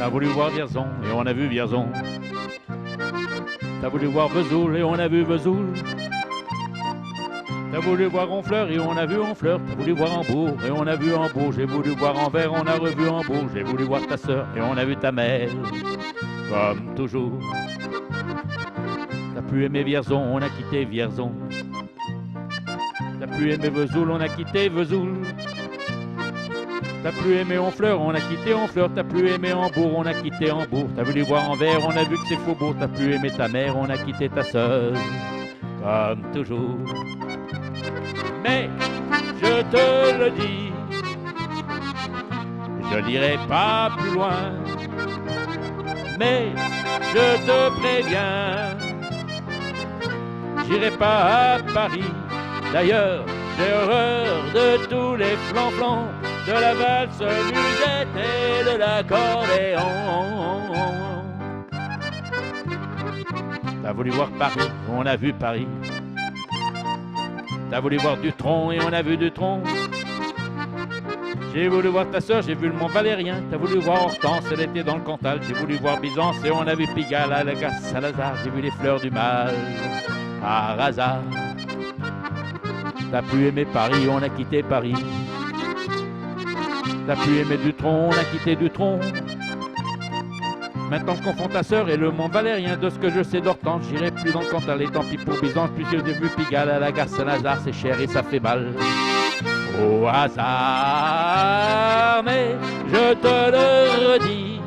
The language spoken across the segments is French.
T'as voulu voir Vierzon et on a vu Vierzon. T'as voulu voir Vesoul et on a vu Vesoul. T'as voulu voir Honfleur et on a vu Honfleur. T'as voulu voir Hambourg et on a vu Hambourg. J'ai voulu voir Anvers, on a revu Hambourg. J'ai voulu voir ta sœur et on a vu ta mère. Comme toujours. T'as pu aimer Vierzon, on a quitté Vierzon. T'as pu aimer Vesoul, on a quitté Vesoul. T'as plus aimé Honfleur, on a quitté Honfleur. T'as plus aimé Hambourg, on a quitté Hambourg. T'as voulu voir Anvers, on a vu que c'est Faubourg. T'as plus aimé ta mère, on a quitté ta sœur. Comme toujours. Mais je te le dis, je n'irai pas plus loin. Mais je te préviens, j'irai pas à Paris. D'ailleurs, j'ai horreur de tous les flancs-flancs, de la valse musette et de l'accordéon. T'as voulu voir Paris, on a vu Paris. T'as voulu voir Dutronc et on a vu Dutronc. J'ai voulu voir ta sœur, j'ai vu le Mont Valérien. T'as voulu voir Hortense, elle était dans le Cantal. J'ai voulu voir Byzance et on a vu Pigalle à la gare Saint-Lazare. J'ai vu les fleurs du mal à Razat. T'as pu aimer Paris, on a quitté Paris. T'as pu aimer Dutronc, on a quitté Dutronc. Maintenant je confonds ta sœur et le Mont Valérien. De ce que je sais d'Hortense, j'irai plus dans le Cantal. Et tant pis pour Byzance, puisque j'ai vu Pigalle à la gare Saint-Lazare. C'est cher et ça fait mal. Au hasard, mais je te le redis,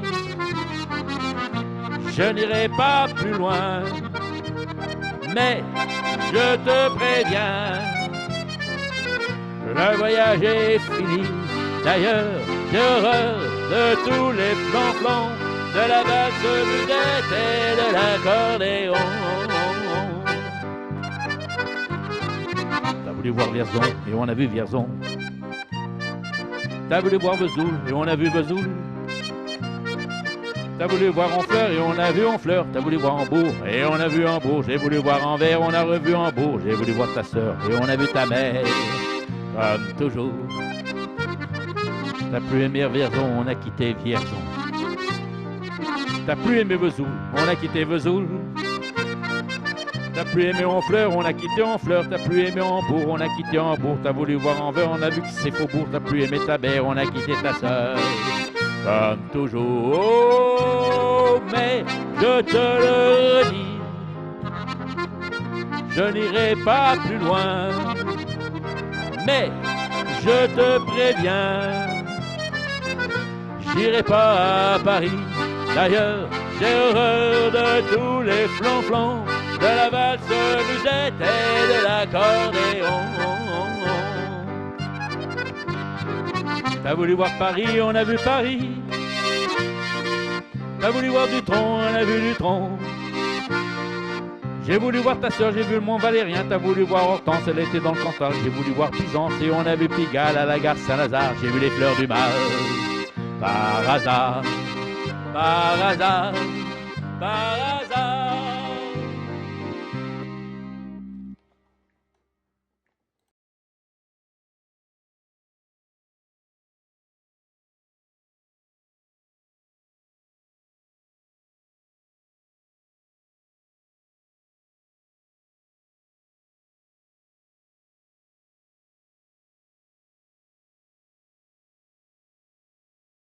je n'irai pas plus loin. Mais je te préviens, le voyage est fini. D'ailleurs, j'ai horreur de tous les flancs-flancs, de la valse musette et de l'accordéon. T'as voulu voir Vierzon et on a vu Vierzon. T'as voulu voir Vesoul et on a vu Vesoul. T'as voulu voir Honfleur et on a vu Honfleur. T'as voulu voir Hambourg et on a vu Hambourg. J'ai voulu voir Anvers, on a revu Hambourg. J'ai voulu voir ta sœur et on a vu ta mère. Comme toujours. T'as plus aimé Vierzon, on a quitté Vierzon. T'as plus aimé Vesoul, on a quitté Vesoul. T'as plus aimé Honfleur, on a quitté Honfleur. T'as plus aimé Hambourg, on a quitté Hambourg. T'as voulu voir Anvers, on a vu que c'est Faubourg. T'as plus aimé ta mère, on a quitté ta sœur. Comme toujours, mais je te le dis, je n'irai pas plus loin. Mais je te préviens, j'irai pas à Paris. D'ailleurs, j'ai horreur de tous les flancs-flancs, de la valse musette et de l'accordéon. T'as voulu voir Paris, on a vu Paris. T'as voulu voir Dutronc, on a vu Dutronc. J'ai voulu voir ta sœur, j'ai vu le Mont Valérien. T'as voulu voir Hortense, elle était dans le Cantal. J'ai voulu voir Byzance et on a vu Pigalle à la gare Saint-Lazare. J'ai vu les fleurs du mal, par hasard, par hasard, par hasard.